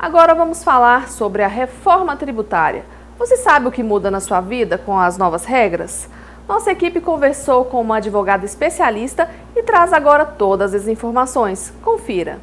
Agora vamos falar sobre a reforma tributária. Você sabe o que muda na sua vida com as novas regras? Nossa equipe conversou com uma advogada especialista e traz agora todas as informações. Confira.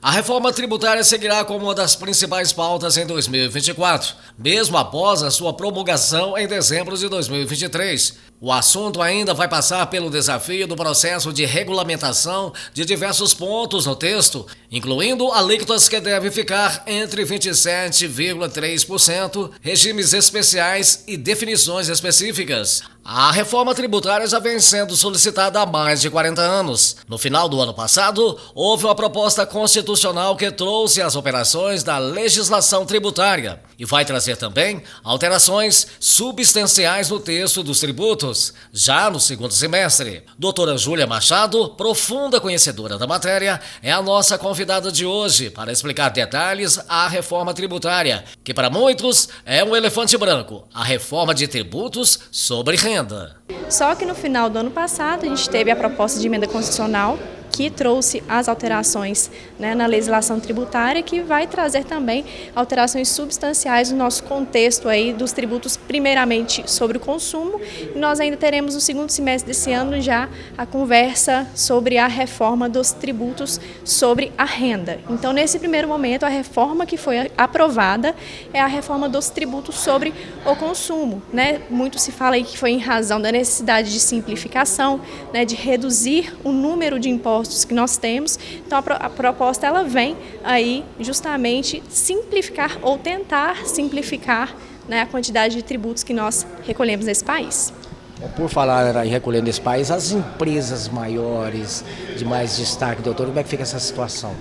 A reforma tributária seguirá como uma das principais pautas em 2024, mesmo após a sua promulgação em dezembro de 2023. O assunto ainda vai passar pelo desafio do processo de regulamentação de diversos pontos no texto, incluindo alíquotas que devem ficar entre 27,3%, regimes especiais e definições específicas. A reforma tributária já vem sendo solicitada há mais de 40 anos. No final do ano passado, houve uma proposta constitucional que trouxe as operações da legislação tributária e vai trazer também alterações substanciais no texto dos tributos, já no segundo semestre. Doutora Júlia Machado, profunda conhecedora da matéria, é a nossa convidada de hoje para explicar detalhes à reforma tributária, que para muitos é um elefante branco, a reforma de tributos sobre renda. Só que no final do ano passado a gente teve a proposta de emenda constitucional que trouxe as alterações, na legislação tributária, que vai trazer também alterações substanciais no nosso contexto aí dos tributos, primeiramente sobre o consumo. E nós ainda teremos no segundo semestre desse ano já a conversa sobre a reforma dos tributos sobre a renda. Então, nesse primeiro momento, a reforma que foi aprovada é a reforma dos tributos sobre o consumo. Muito se fala aí que foi em razão da necessidade de simplificação, de reduzir o número de impostos que nós temos. Então a proposta ela vem aí justamente simplificar ou tentar simplificar a quantidade de tributos que nós recolhemos nesse país. Por falar em recolher nesse país, as empresas maiores de mais destaque, doutor, como é que fica essa situação?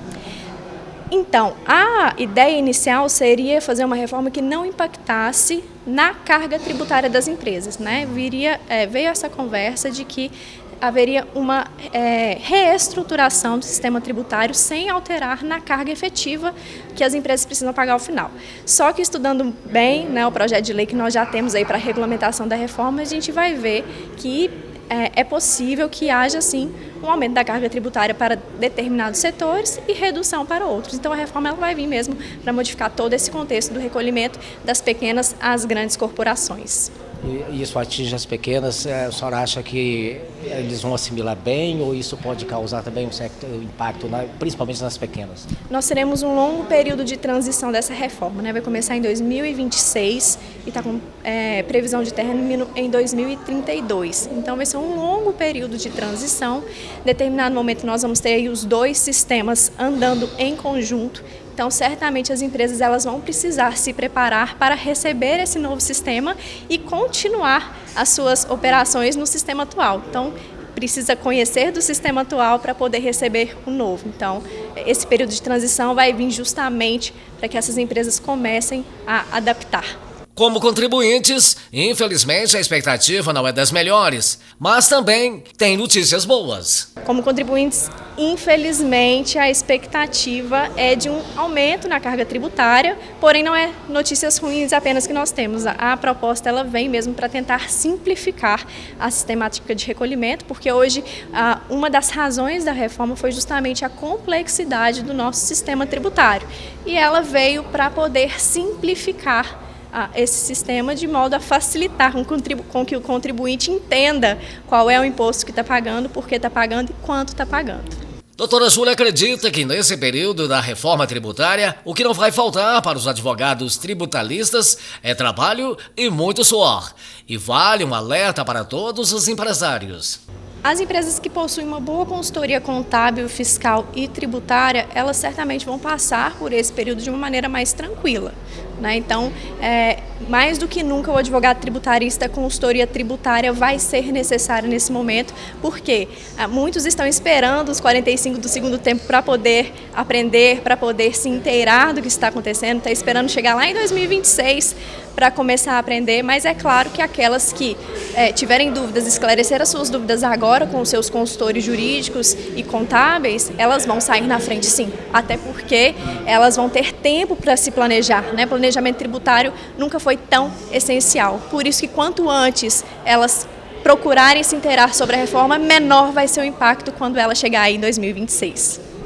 Então, a ideia inicial seria fazer uma reforma que não impactasse na carga tributária das empresas, veio essa conversa de que haveria uma reestruturação do sistema tributário sem alterar na carga efetiva que as empresas precisam pagar ao final. Só que estudando bem o projeto de lei que nós já temos aí para a regulamentação da reforma, a gente vai ver que é possível que haja, sim, um aumento da carga tributária para determinados setores e redução para outros. Então, a reforma ela vai vir mesmo para modificar todo esse contexto do recolhimento das pequenas às grandes corporações. E isso atinge as pequenas, a senhora acha que eles vão assimilar bem ou isso pode causar também um certo impacto, principalmente nas pequenas? Nós teremos um longo período de transição dessa reforma, vai começar em 2026 e está com previsão de término em 2032. Então vai ser um longo período de transição. Em determinado momento nós vamos ter aí os dois sistemas andando em conjunto. Então, certamente as empresas elas vão precisar se preparar para receber esse novo sistema e continuar as suas operações no sistema atual. Então, precisa conhecer do sistema atual para poder receber o novo. Então, esse período de transição vai vir justamente para que essas empresas comecem a adaptar. Como contribuintes, infelizmente a expectativa não é das melhores, mas também tem notícias boas. Como contribuintes, infelizmente a expectativa é de um aumento na carga tributária, porém não é notícias ruins apenas que nós temos. A proposta ela vem mesmo para tentar simplificar a sistemática de recolhimento, porque hoje uma das razões da reforma foi justamente a complexidade do nosso sistema tributário. E ela veio para poder simplificar esse sistema de modo a facilitar com que o contribuinte entenda qual é o imposto que está pagando, por que está pagando e quanto está pagando. Doutora Júlia acredita que nesse período da reforma tributária, o que não vai faltar para os advogados tributaristas é trabalho e muito suor. E vale um alerta para todos os empresários. As empresas que possuem uma boa consultoria contábil, fiscal e tributária, elas certamente vão passar por esse período de uma maneira mais tranquila. Então, mais do que nunca, o advogado tributarista, a consultoria tributária vai ser necessária nesse momento, porque muitos estão esperando os 45 do segundo tempo para poder aprender, para poder se inteirar do que está acontecendo, está esperando chegar lá em 2026 para começar a aprender, mas é claro que aquelas que tiverem dúvidas, esclarecer as suas dúvidas agora com os seus consultores jurídicos e contábeis, elas vão sair na frente sim, até porque elas vão ter tempo para se planejar, Planejamento tributário nunca foi tão essencial, por isso que quanto antes elas procurarem se inteirar sobre a reforma, menor vai ser o impacto quando ela chegar aí em 2026.